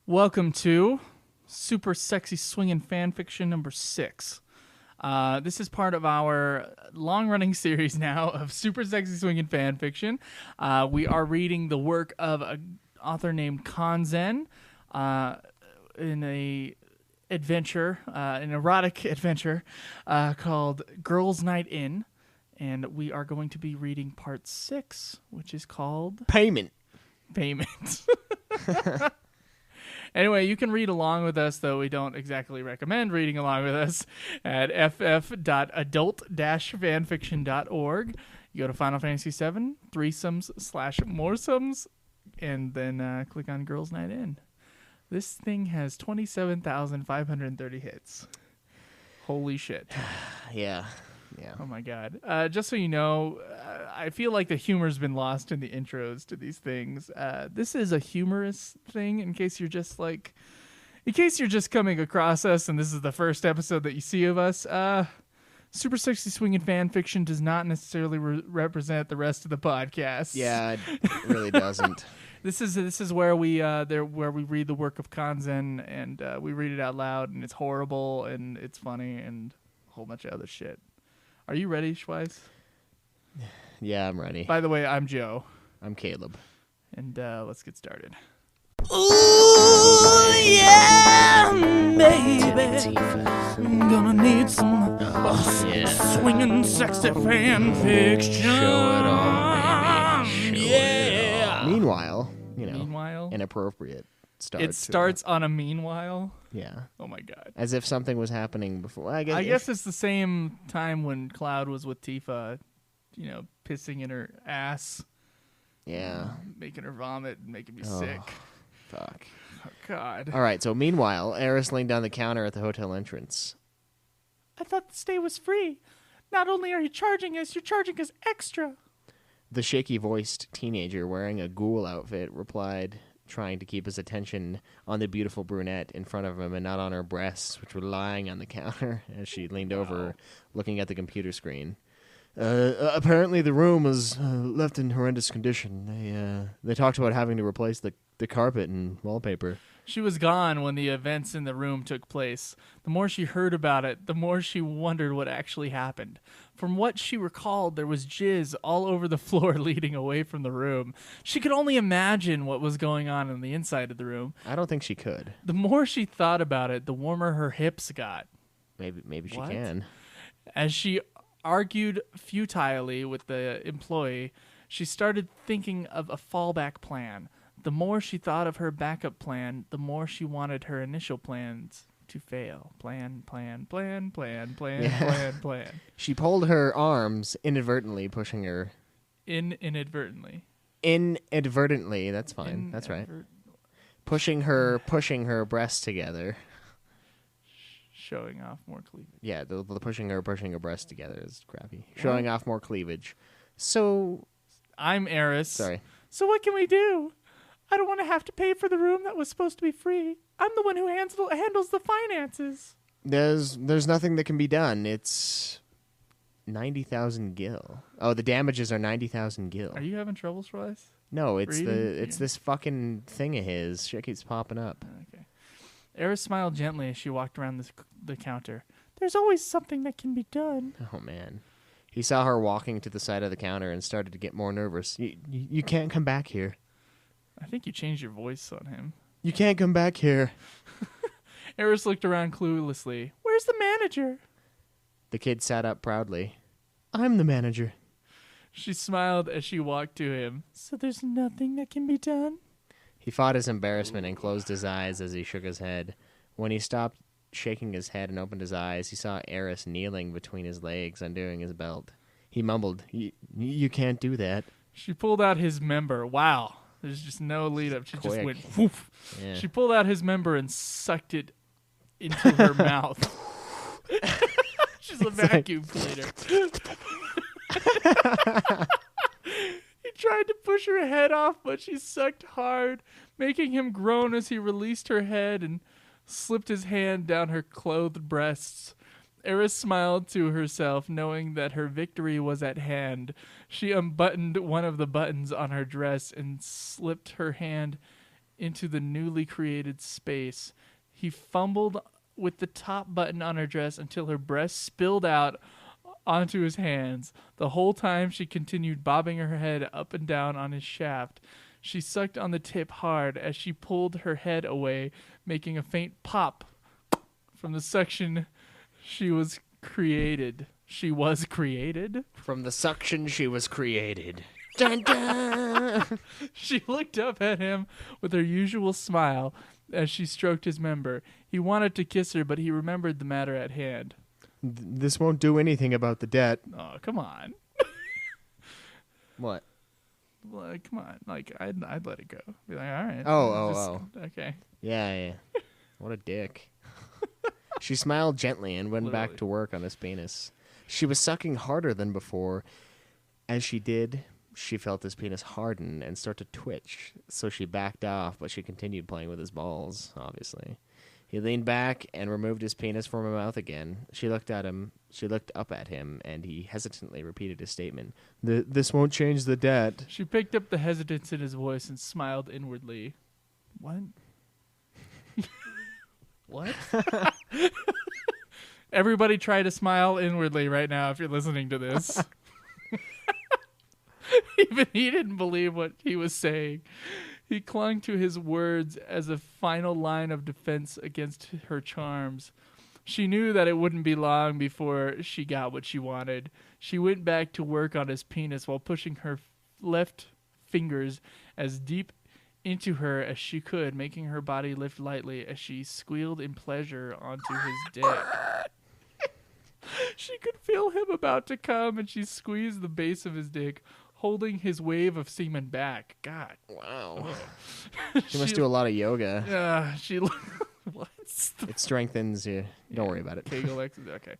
Welcome to Super Sexy Swingin' Fanfiction number 6. This is part of our long-running series now of Super Sexy Swingin' Fanfiction. We are reading the work of an author named Kanzen in a adventure, an erotic adventure called Girls' Night In. And we are going to be reading part 6, which is called Payment. Anyway, you can read along with us, though we don't exactly recommend reading along with us, at ff.adult-fanfiction.org. You go to Final Fantasy VII, threesomes/moresomes, and then click on Girls' Night In. This thing has 27,530 hits. Holy shit. Yeah. Oh my god. Just so you know, I feel like the humor's been lost in the intros to these things. This is a humorous thing in case you're just coming across us and this is the first episode that you see of us. Super Sexy Swingin' Fanfiction does not necessarily represent the rest of the podcast. Yeah, it really doesn't. This is where we read the work of Kanzen and we read it out loud, and it's horrible and it's funny and a whole bunch of other shit. Are you ready, Schweiss? Yeah, I'm ready. By the way, I'm Joe. I'm Caleb. And let's get started. Ooh, yeah, baby. I'm gonna need some swinging sexy fan fiction. Show it on, baby. Yeah. Meanwhile, Meanwhile? inappropriate start. It starts on a meanwhile? Yeah. Oh my god. As if something was happening before. I guess it's the same time when Cloud was with Tifa, pissing in her ass. Yeah. Making her vomit and making me sick. Fuck. Oh god. All right, so meanwhile, Eris laying down the counter at the hotel entrance. I thought the stay was free. Not only are you charging us, you're charging us extra. The shaky-voiced teenager wearing a ghoul outfit replied, trying to keep his attention on the beautiful brunette in front of him and not on her breasts, which were lying on the counter as she leaned over, looking at the computer screen. Apparently the room was left in horrendous condition. They talked about having to replace the carpet and wallpaper. She was gone when the events in the room took place. The more she heard about it, the more she wondered what actually happened. From what she recalled, there was jizz all over the floor leading away from the room. She could only imagine what was going on the inside of the room. I don't think she could. The more she thought about it, the warmer her hips got. Maybe she What? can. As she argued futilely with the employee, she started thinking of a fallback plan. The more she thought of her backup plan, the more she wanted her initial plans to fail. Plan. She pulled her arms, inadvertently pushing her... Inadvertently, that's fine. That's right. Pushing her breasts together. Showing off more cleavage. Yeah, the pushing her breasts together is crappy. Showing off more cleavage. So... I'm Eris. Sorry. So what can we do? I don't want to have to pay for the room that was supposed to be free. I'm the one who handles the finances. There's nothing that can be done. It's 90,000 gil. Oh, the damages are 90,000 gil. Are you having trouble, Schweiss? No, it's this fucking thing of his. Shit keeps popping up. Okay. Eris smiled gently as she walked around the counter. There's always something that can be done. Oh, man. He saw her walking to the side of the counter and started to get more nervous. You can't come back here. I think you changed your voice on him. You can't come back here. Eris looked around cluelessly. Where's the manager? The kid sat up proudly. I'm the manager. She smiled as she walked to him. So there's nothing that can be done? He fought his embarrassment and closed his eyes as he shook his head. When he stopped shaking his head and opened his eyes, he saw Eris kneeling between his legs, undoing his belt. He mumbled, You can't do that. She pulled out his member. Wow. There's just no lead up. She just went woof. Yeah. She pulled out his member and sucked it into her mouth. She's a vacuum cleaner. He tried to push her head off, but she sucked hard, making him groan as he released her head and slipped his hand down her clothed breasts. Eris smiled to herself, knowing that her victory was at hand. She unbuttoned one of the buttons on her dress and slipped her hand into the newly created space. He fumbled with the top button on her dress until her breast spilled out onto his hands. The whole time she continued bobbing her head up and down on his shaft. She sucked on the tip hard as she pulled her head away, making a faint pop from the suction she was created. She was created? From the suction she was created. Dun, dun. She looked up at him with her usual smile as she stroked his member. He wanted to kiss her, but he remembered the matter at hand. This won't do anything about the debt. Oh, come on. What? Well, come on. Like, I'd let it go. Be like, all right. Oh. Okay. Yeah. What a dick. She smiled gently and went Literally. back to work on his penis. She was sucking harder than before. As she did, she felt his penis harden and start to twitch, so she backed off, but she continued playing with his balls, obviously. He leaned back and removed his penis from her mouth again. She looked up at him, and he hesitantly repeated his statement. This won't change the debt. She picked up the hesitance in his voice and smiled inwardly. What? What? Everybody try to smile inwardly right now if you're listening to this. Even he didn't believe what he was saying. He clung to his words as a final line of defense against her charms. She knew that it wouldn't be long before she got what she wanted. She went back to work on his penis while pushing her left fingers as deep into her as she could, making her body lift lightly as she squealed in pleasure onto his dick. She could feel him about to come, and she squeezed the base of his dick, holding his wave of semen back. God. Wow. She must do a lot of yoga. What? It strengthens you. Don't worry about it. Kegel okay.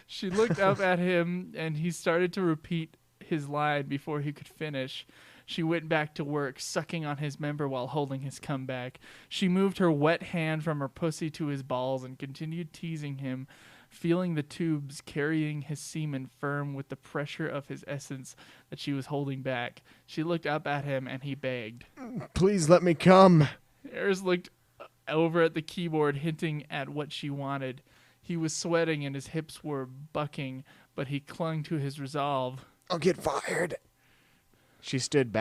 She looked up at him, and he started to repeat his line before he could finish. She went back to work, sucking on his member while holding his comeback. She moved her wet hand from her pussy to his balls and continued teasing him, feeling the tubes carrying his semen firm with the pressure of his essence that she was holding back. She looked up at him, and he begged. Please let me come. Eris looked over at the keyboard, hinting at what she wanted. He was sweating, and his hips were bucking, but he clung to his resolve. I'll get fired. She stood,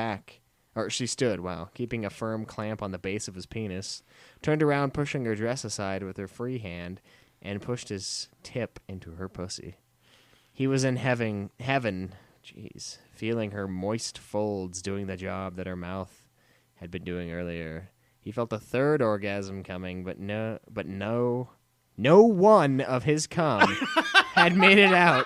keeping a firm clamp on the base of his penis, turned around, pushing her dress aside with her free hand, and pushed his tip into her pussy. He was in heaven, feeling her moist folds doing the job that her mouth had been doing earlier. He felt a third orgasm coming, but no one of his cum had made it out.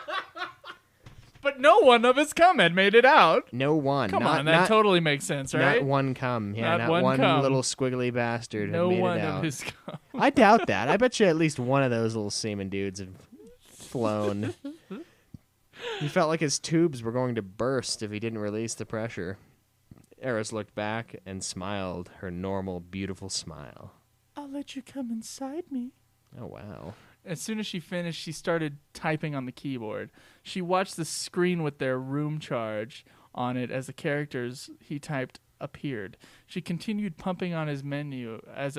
But no one of his cum had made it out. No one. Come on, that totally makes sense, right? Not one cum. Yeah, not one cum. little squiggly bastard had made it out. No one of his cum. I doubt that. I bet you at least one of those little semen dudes have flown. He felt like his tubes were going to burst if he didn't release the pressure. Eris looked back and smiled her normal, beautiful smile. I'll let you come inside me. Oh, wow. As soon as she finished, she started typing on the keyboard. She watched the screen with their room charge on it as the characters he typed appeared. She continued pumping on his member as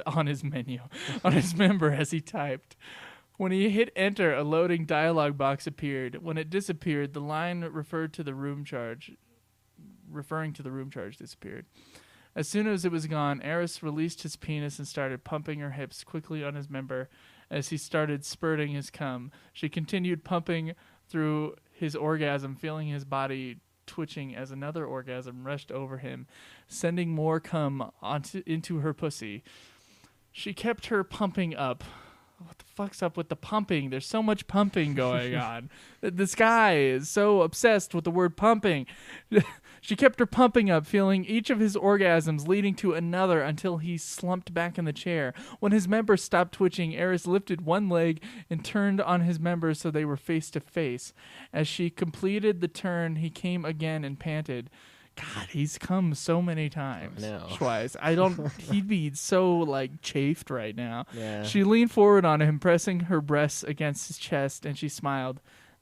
he typed. When he hit enter, a loading dialog box appeared. When it disappeared, the line referring to the room charge disappeared. As soon as it was gone, Eris released his penis and started pumping her hips quickly on his member as he started spurting his cum. She continued pumping through his orgasm, feeling his body twitching as another orgasm rushed over him, sending more cum into her pussy. She kept her pumping up. What the fuck's up with the pumping? There's so much pumping going on. This guy is so obsessed with the word pumping. She kept her pumping up, feeling each of his orgasms leading to another until he slumped back in the chair. When his member stopped twitching, Eris lifted one leg and turned on his member so they were face to face. As she completed the turn, he came again and panted. God, he's come so many times. No. Twice. He'd be so, chafed right now. Yeah. She leaned forward on him, pressing her breasts against his chest, and she smiled.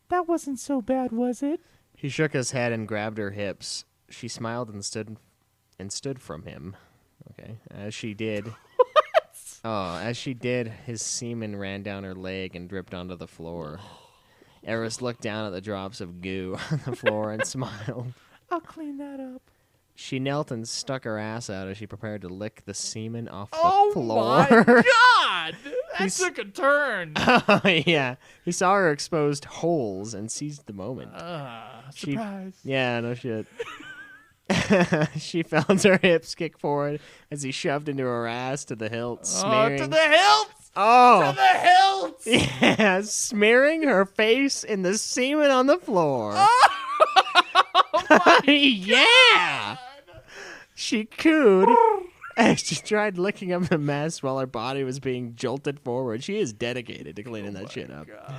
That wasn't so bad, was it? He shook his head and grabbed her hips. She smiled and stood from him. Okay. As she did... As she did, his semen ran down her leg and dripped onto the floor. Eris looked down at the drops of goo on the floor and smiled. I'll clean that up. She knelt and stuck her ass out as she prepared to lick the semen off the Oh floor. my God! That took a turn. Oh, yeah. He saw her exposed holes and seized the moment. Surprise. Yeah, no shit. She felt her hips kick forward as he shoved into her ass to the hilt, smearing... to the hilts! Oh! To the hilts! Yeah, smearing her face in the semen on the floor. Oh yeah! She cooed as she tried licking up the mess while her body was being jolted forward. She is dedicated to cleaning that shit up. God.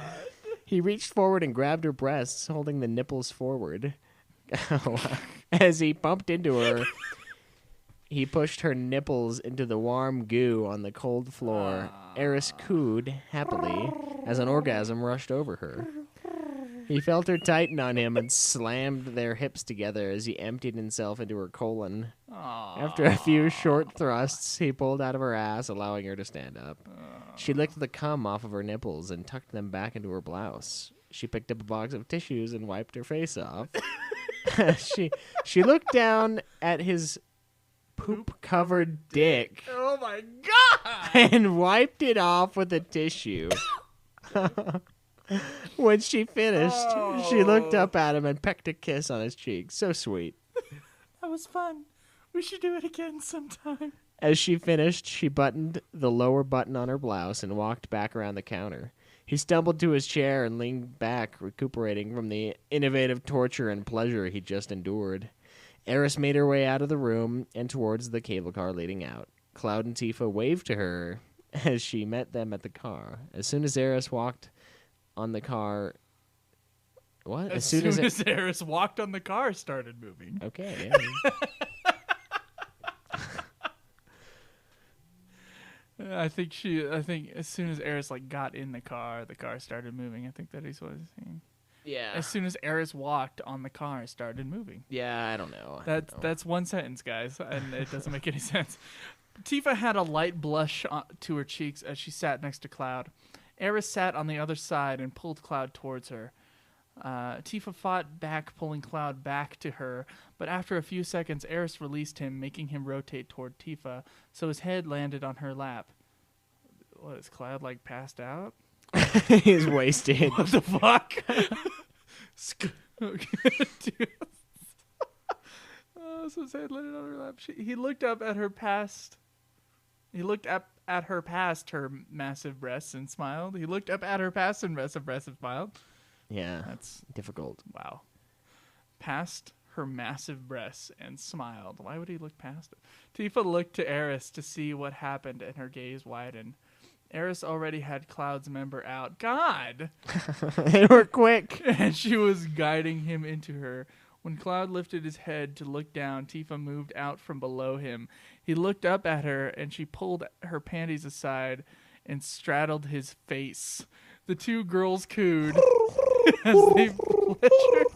He reached forward and grabbed her breasts, holding the nipples forward. As he pumped into her, he pushed her nipples into the warm goo on the cold floor. Eris cooed happily as an orgasm rushed over her. He felt her tighten on him and slammed their hips together as he emptied himself into her colon. After a few short thrusts, he pulled out of her ass, allowing her to stand up. She licked the cum off of her nipples and tucked them back into her blouse. She picked up a box of tissues and wiped her face off. She looked down at his poop-covered dick. Oh my God! And wiped it off with a tissue. When she finished, she looked up at him and pecked a kiss on his cheek. So sweet. That was fun. We should do it again sometime. As she finished, she buttoned the lower button on her blouse and walked back around the counter. He stumbled to his chair and leaned back, recuperating from the innovative torture and pleasure he'd just endured. Eris made her way out of the room and towards the cable car leading out. Cloud and Tifa waved to her as she met them at the car. As soon as Eris walked on the car... What? As soon as Eris walked on the car, started moving. Okay, yeah. I think as soon as Eris got in the car started moving. I think that is what he's saying. Yeah. As soon as Eris walked on the car, it started moving. Yeah, I don't know. That's one sentence, guys, and it doesn't make any sense. Tifa had a light blush to her cheeks as she sat next to Cloud. Eris sat on the other side and pulled Cloud towards her. Tifa fought back, pulling Cloud back to her, but after a few seconds, Eris released him, making him rotate toward Tifa, so his head landed on her lap. What, is Cloud, passed out? He's wasted. What the fuck? So his head landed on her lap. He looked up at her past... He looked up at her past her massive breasts and smiled. He looked up at her past and massive breasts and smiled. Yeah, That's difficult. wow. Past her massive breasts and smiled. Why would he look past it? Tifa looked to Eris to see what happened, and her gaze widened. Eris already had Cloud's member out. God! They were quick. And she was guiding him into her. When Cloud lifted his head to look down, Tifa moved out from below him. He looked up at her, and she pulled her panties aside and straddled his face. The two girls cooed as they pleasured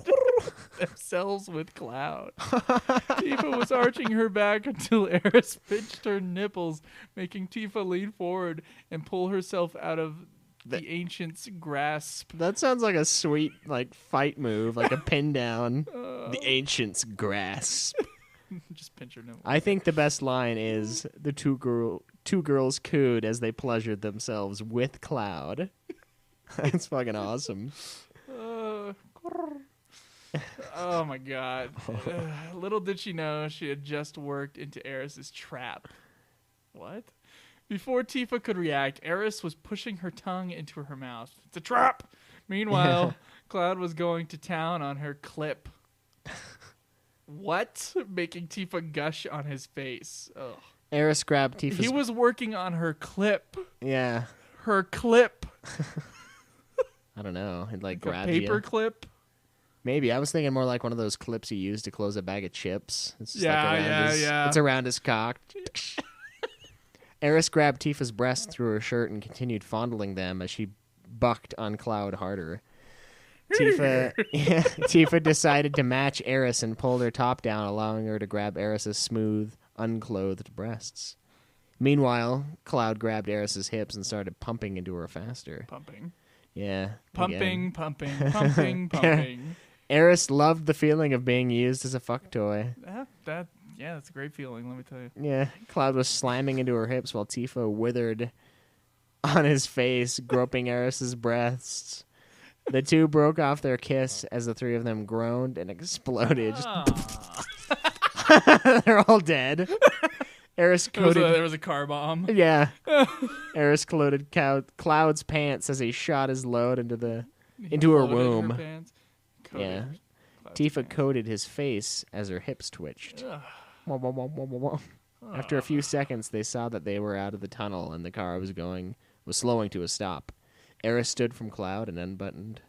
themselves with Cloud. Tifa was arching her back until Eris pinched her nipples, making Tifa lean forward and pull herself out of the ancient's grasp. That sounds like a sweet fight move, like a pin down. The ancient's grasp. Just pinch her nipples. I think the best line is the two girls cooed as they pleasured themselves with Cloud. That's fucking awesome. Oh my God. Little did she know she had just worked into Eris's trap. What? Before Tifa could react, Eris was pushing her tongue into her mouth. It's a trap! Meanwhile, Cloud was going to town on her clip. What? Making Tifa gush on his face. Ugh. Eris grabbed Tifa's... He was working on her clip. Yeah. Her clip. I don't know. It A grabbed paper you. clip. Maybe. I was thinking more like one of those clips you use to close a bag of chips. It's just Yeah. It's around his cock. Eris grabbed Tifa's breasts through her shirt and continued fondling them as she bucked on Cloud harder. Tifa decided to match Eris and pulled her top down, allowing her to grab Eris's smooth, unclothed breasts. Meanwhile, Cloud grabbed Eris's hips and started pumping into her faster. Pumping. Yeah. Pumping, pumping, pumping, pumping. Eris loved the feeling of being used as a fuck toy. Yeah, that's a great feeling, let me tell you. Yeah, Cloud was slamming into her hips while Tifa withered on his face, groping Eris's breasts. The two broke off their kiss as the three of them groaned and exploded. They're all dead. Eris coated. There was a car bomb. Yeah. Eris coated Cloud's pants as he shot his load into her womb. Yeah. Tifa coated his face as her hips twitched. After a few seconds, they saw that they were out of the tunnel and the car was slowing to a stop. Eris stood from Cloud and unbuttoned.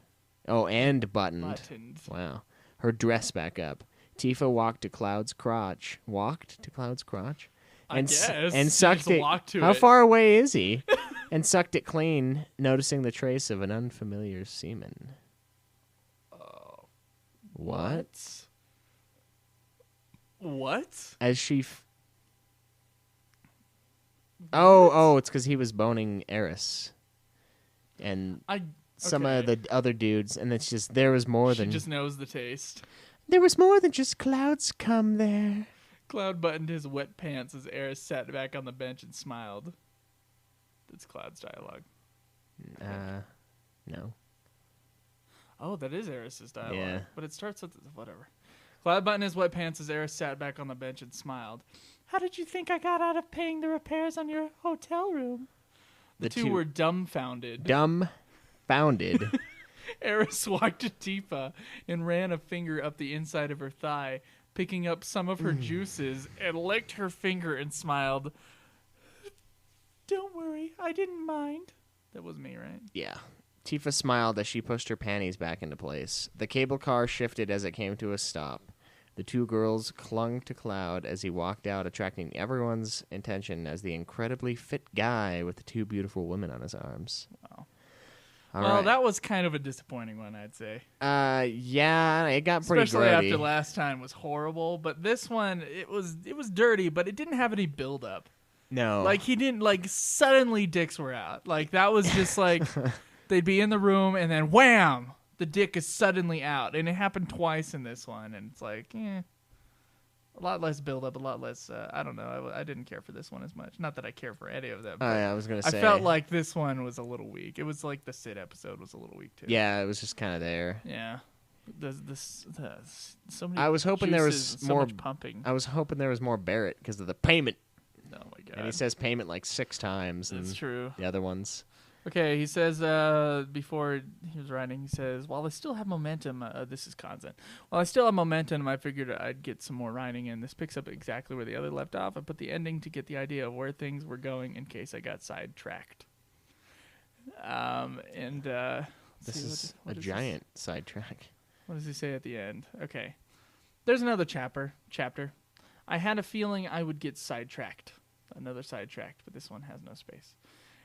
Oh, and buttoned. Wow. Her dress back up. Tifa walked to Cloud's crotch. Walked to Cloud's crotch? I guess. And sucked it. How far away is he? And sucked it clean, noticing the trace of an unfamiliar semen. What? What? As she... Oh, it's because he was boning Eris. And some of the other dudes, and it's just, there was more than... She just knows the taste. There was more than just Cloud's cum there. Cloud buttoned his wet pants as Eris sat back on the bench and smiled. That's Cloud's dialogue. No. Oh, that is Eris's dialogue. Yeah. But it starts with whatever. Cloud buttoned his wet pants as Eris sat back on the bench and smiled. How did you think I got out of paying the repairs on your hotel room? The two were dumbfounded. Dumbfounded. Eris walked to Tifa and ran a finger up the inside of her thigh, picking up some of her juices, and licked her finger and smiled. Don't worry, I didn't mind. That was me, right? Yeah. Tifa smiled as she pushed her panties back into place. The cable car shifted as it came to a stop. The two girls clung to Cloud as he walked out, attracting everyone's attention as the incredibly fit guy with the two beautiful women on his arms. Wow. All well, right. that was kind of a disappointing one, I'd say. Yeah, it got pretty Especially grody. after last time was horrible, but this one, it was dirty, but it didn't have any build-up. No. Like, he didn't, suddenly dicks were out. Like, that was just they'd be in the room, and then wham! The dick is suddenly out. And it happened twice in this one, and it's a lot less build-up, a lot less, I don't know. I didn't care for this one as much. Not that I care for any of them. Oh, yeah, I was going to say. I felt like this one was a little weak. It was like the Sid episode was a little weak, too. Yeah, it was just kind of there. Yeah. So many I was hoping there was juices, more so much pumping. I was hoping there was more Barrett because of the payment. Oh, my God. And he says payment 6 times. That's and true. The other ones. Okay, he says, before he was writing, he says, while I still have momentum, this is Kanzen. While I still have momentum, I figured I'd get some more writing in. This picks up exactly where the other left off. I put the ending to get the idea of where things were going in case I got sidetracked. This is a giant sidetrack. What does he say at the end? Okay. There's another chapter. I had a feeling I would get sidetracked. Another sidetracked, but this one has no space.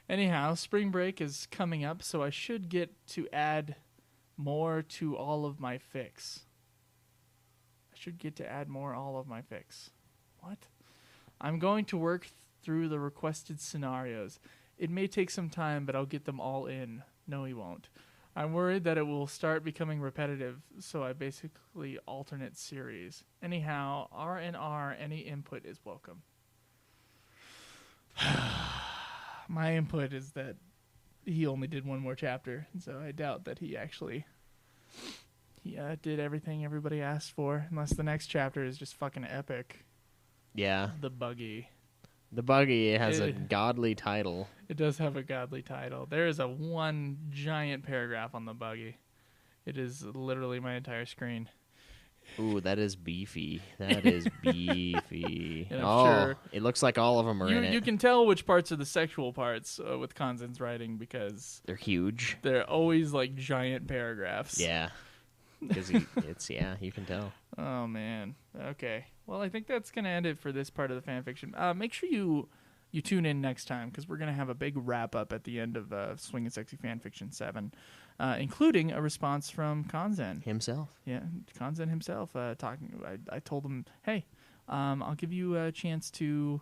Anyhow, spring break is coming up, so I should get to add more to all of my fics. What? I'm going to work through the requested scenarios. It may take some time, but I'll get them all in. No, he won't. I'm worried that it will start becoming repetitive, so I basically alternate series. Anyhow, R&R, any input is welcome. My input is that he only did one more chapter, so I doubt that he actually did everything everybody asked for, unless the next chapter is just fucking epic. Yeah. The Buggy. The Buggy has a godly title. It does have a godly title. There is one giant paragraph on the Buggy. It is literally my entire screen. Ooh, that is beefy. That is beefy. And I'm sure it looks like all of them are in it. You can tell which parts are the sexual parts with Kanzen's writing because they're huge. They're always giant paragraphs. Yeah. Because you can tell. Oh, man. Okay. Well, I think that's going to end it for this part of the fanfiction. Make sure you tune in next time because we're going to have a big wrap-up at the end of Swingin' Sexy Fanfiction 7, including a response from Kanzen. Himself. Yeah, Kanzen himself talking. I told him, hey, I'll give you a chance to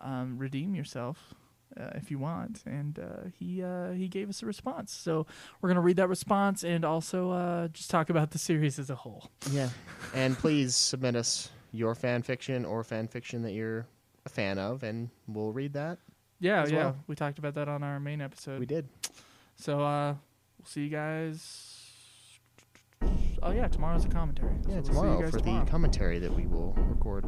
redeem yourself if you want. And he gave us a response. So we're going to read that response and also just talk about the series as a whole. Yeah. And please submit us your fan fiction or fan fiction that you're a fan of, and we'll read that. Yeah, yeah. Well. We talked about that on our main episode. We did. So we'll see you guys. Oh, yeah, tomorrow's a commentary. Yeah, so we'll tomorrow for the commentary that we will record.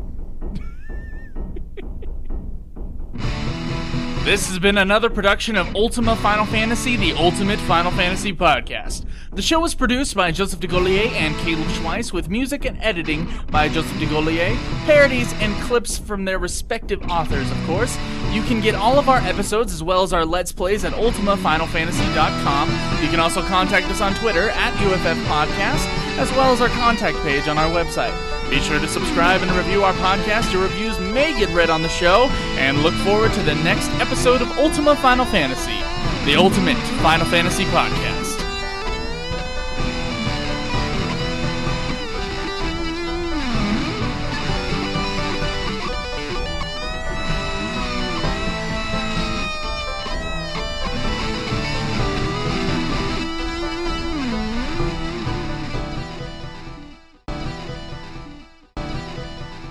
This has been another production of Ultima Final Fantasy, the Ultimate Final Fantasy Podcast. The show was produced by Joseph DeGollier and Caleb Schweiss, with music and editing by Joseph DeGollier, parodies and clips from their respective authors, of course. You can get all of our episodes as well as our Let's Plays at ultimafinalfantasy.com. You can also contact us on Twitter at UFF Podcast, as well as our contact page on our website. Be sure to subscribe and review our podcast. Your reviews may get read on the show, and look forward to the next episode of Ultima Final Fantasy, the Ultimate Final Fantasy Podcast.